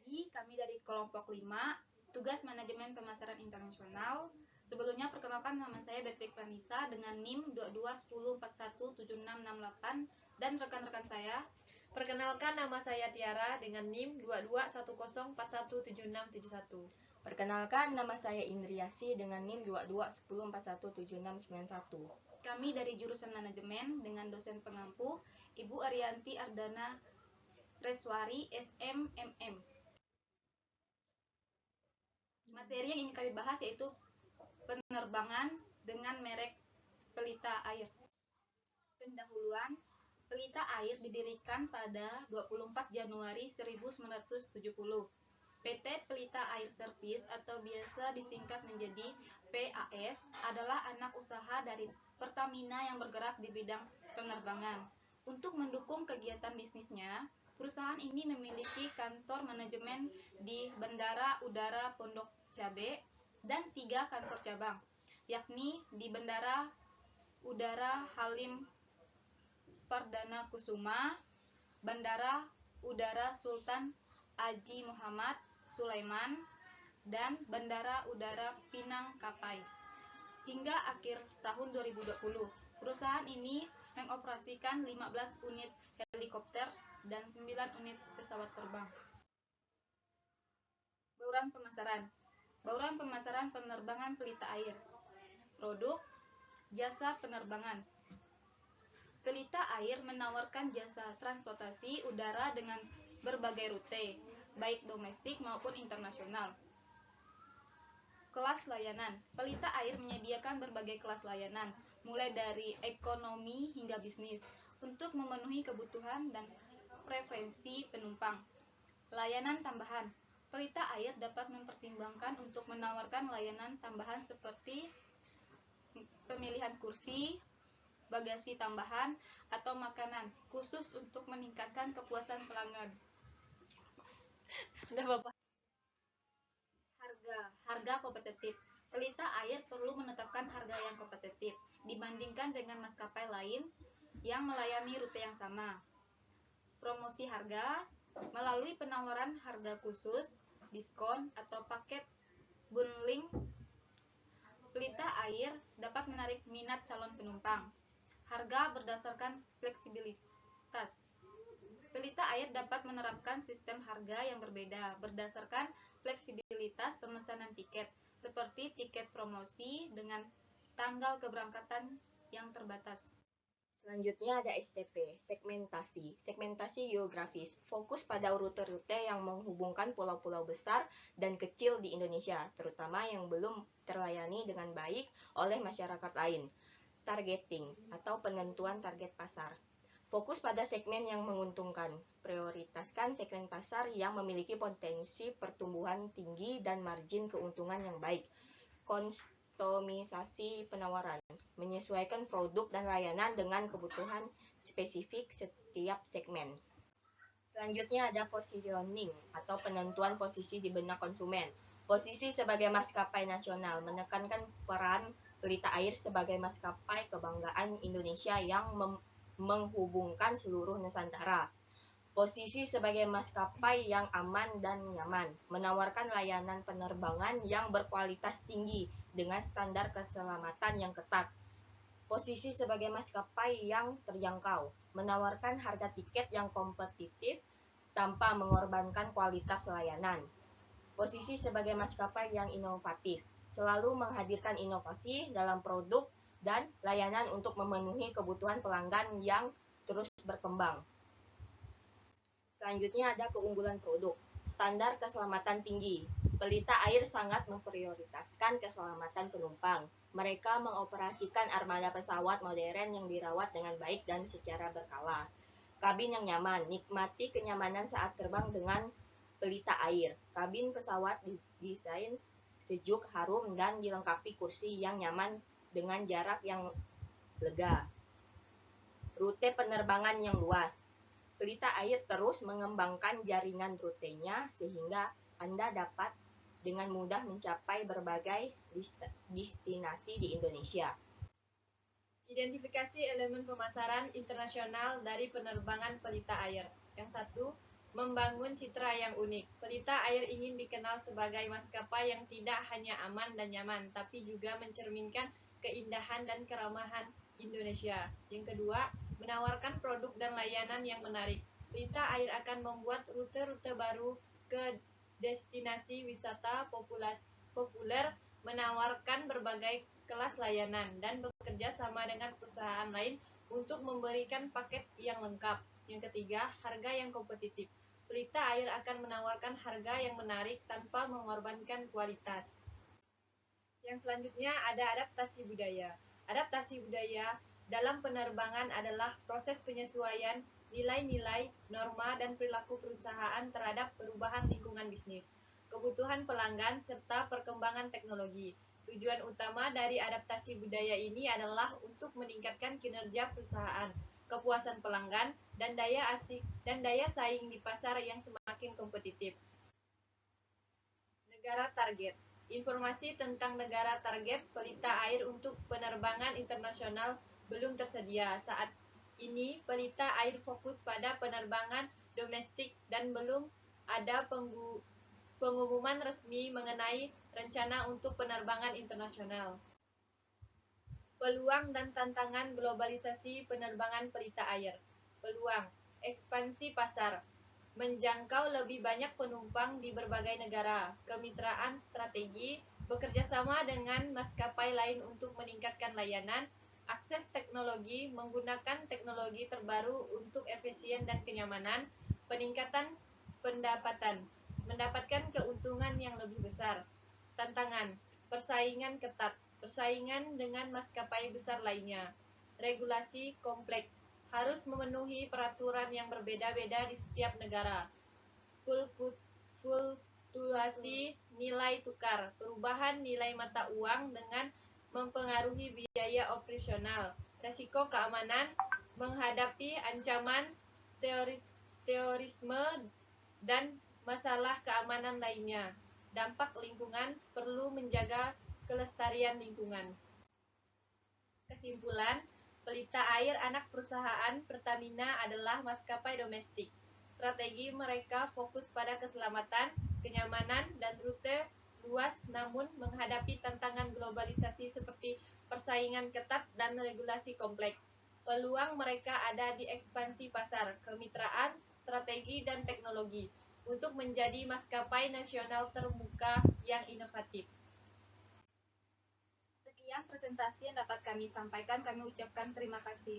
pagi, kami dari kelompok 5, tugas manajemen pemasaran internasional. Sebelumnya perkenalkan, nama saya Beatrix Vanessa dengan NIM 2210417668 dan rekan-rekan saya. Perkenalkan, nama saya Tiara dengan NIM 221041417671. Perkenalkan, nama saya Indriasi dengan NIM 2210417691. Kami dari jurusan manajemen dengan dosen pengampu Ibu Arianti Ardana Reswari SMMM. Materi yang ingin kami bahas yaitu penerbangan dengan merek Pelita Air. Pendahuluan, Pelita Air didirikan pada 24 Januari 1970. PT Pelita Air Service atau biasa disingkat menjadi PAS adalah anak usaha dari Pertamina yang bergerak di bidang penerbangan. Untuk mendukung kegiatan bisnisnya, perusahaan ini memiliki kantor manajemen di Bandara Udara Pondok Cabe dan 3 kantor cabang, yakni di Bandara Udara Halim Perdana Kusuma, Bandara Udara Sultan Haji Muhammad Sulaiman, dan Bandara Udara Pinang Kapai. Hingga akhir tahun 2020, perusahaan ini mengoperasikan 15 unit helikopter dan 9 unit pesawat terbang. Bauran pemasaran. Bauran pemasaran penerbangan Pelita Air. Produk, jasa penerbangan. Pelita Air menawarkan jasa transportasi udara dengan berbagai rute, baik domestik maupun internasional. Kelas layanan. Pelita Air menyediakan berbagai kelas layanan, mulai dari ekonomi hingga bisnis, untuk memenuhi kebutuhan dan preferensi penumpang. Layanan tambahan. Pelita Air dapat mempertimbangkan untuk menawarkan layanan tambahan seperti pemilihan kursi, bagasi tambahan, atau makanan khusus untuk meningkatkan kepuasan pelanggan. Harga kompetitif. Pelita Air perlu menetapkan harga yang kompetitif dibandingkan dengan maskapai lain yang melayani rute yang sama. Promosi harga melalui penawaran harga khusus, diskon, atau paket bundling. Pelita Air dapat menarik minat calon penumpang. Harga berdasarkan fleksibilitas. Pelita Air dapat menerapkan sistem harga yang berbeda berdasarkan fleksibilitas pemesanan tiket, seperti tiket promosi dengan tanggal keberangkatan yang terbatas. Selanjutnya ada STP, segmentasi. Segmentasi geografis, fokus pada rute-rute yang menghubungkan pulau-pulau besar dan kecil di Indonesia, terutama yang belum terlayani dengan baik oleh masyarakat lain. Targeting, atau penentuan target pasar. Fokus pada segmen yang menguntungkan, prioritaskan segmen pasar yang memiliki potensi pertumbuhan tinggi dan margin keuntungan yang baik. Kustomisasi penawaran, menyesuaikan produk dan layanan dengan kebutuhan spesifik setiap segmen. Selanjutnya ada positioning atau penentuan posisi di benak konsumen. Posisi sebagai maskapai nasional menekankan peran Pelita Air sebagai maskapai kebanggaan Indonesia yang menghubungkan seluruh Nusantara. Posisi sebagai maskapai yang aman dan nyaman, menawarkan layanan penerbangan yang berkualitas tinggi dengan standar keselamatan yang ketat. Posisi sebagai maskapai yang terjangkau, menawarkan harga tiket yang kompetitif tanpa mengorbankan kualitas layanan. Posisi sebagai maskapai yang inovatif, selalu menghadirkan inovasi dalam produk dan layanan untuk memenuhi kebutuhan pelanggan yang terus berkembang. Selanjutnya ada keunggulan produk. Standar keselamatan tinggi. Pelita Air sangat memprioritaskan keselamatan penumpang. Mereka mengoperasikan armada pesawat modern yang dirawat dengan baik dan secara berkala. Kabin yang nyaman. Nikmati kenyamanan saat terbang dengan Pelita Air. Kabin pesawat didesain sejuk, harum, dan dilengkapi kursi yang nyaman dengan jarak yang lega. Rute penerbangan yang luas. Pelita Air terus mengembangkan jaringan rutenya sehingga Anda dapat dengan mudah mencapai berbagai destinasi di Indonesia. Identifikasi elemen pemasaran internasional dari penerbangan Pelita Air. Yang satu, membangun citra yang unik. Pelita Air ingin dikenal sebagai maskapai yang tidak hanya aman dan nyaman, tapi juga mencerminkan keindahan dan keramahan Indonesia. Yang kedua, menawarkan produk dan layanan yang menarik. Pelita Air akan membuat rute-rute baru ke destinasi wisata populer, menawarkan berbagai kelas layanan, dan bekerja sama dengan perusahaan lain untuk memberikan paket yang lengkap. Yang ketiga, harga yang kompetitif. Pelita Air akan menawarkan harga yang menarik tanpa mengorbankan kualitas. Yang selanjutnya ada adaptasi budaya. Adaptasi budaya dalam penerbangan adalah proses penyesuaian nilai-nilai, norma, dan perilaku perusahaan terhadap perubahan lingkungan bisnis, kebutuhan pelanggan, serta perkembangan teknologi. Tujuan utama dari adaptasi budaya ini adalah untuk meningkatkan kinerja perusahaan, kepuasan pelanggan, dan daya saing di pasar yang semakin kompetitif. Negara target. Informasi tentang negara target Pelita Air untuk penerbangan internasional belum tersedia. Saat ini Pelita Air fokus pada penerbangan domestik dan belum ada pengumuman resmi mengenai rencana untuk penerbangan internasional. Peluang dan tantangan globalisasi penerbangan Pelita Air. Peluang, ekspansi pasar, menjangkau lebih banyak penumpang di berbagai negara, kemitraan strategi, bekerja sama dengan maskapai lain untuk meningkatkan layanan, akses teknologi, menggunakan teknologi terbaru untuk efisien dan kenyamanan, peningkatan pendapatan, mendapatkan keuntungan yang lebih besar. Tantangan, persaingan ketat, persaingan dengan maskapai besar lainnya, regulasi kompleks, harus memenuhi peraturan yang berbeda-beda di setiap negara, fluktuasi nilai tukar, perubahan nilai mata uang dengan mempengaruhi biaya operasional, resiko keamanan, menghadapi ancaman terorisme dan masalah keamanan lainnya. Dampak lingkungan, perlu menjaga kelestarian lingkungan. Kesimpulan, Pelita Air anak perusahaan Pertamina adalah maskapai domestik. Strategi mereka fokus pada keselamatan, kenyamanan, dan rute luas, namun menghadapi tantangan globalisasi seperti persaingan ketat dan regulasi kompleks. Peluang mereka ada di ekspansi pasar, kemitraan, strategi, dan teknologi untuk menjadi maskapai nasional terbuka yang inovatif. Sekian presentasi yang dapat kami sampaikan. Kami ucapkan terima kasih.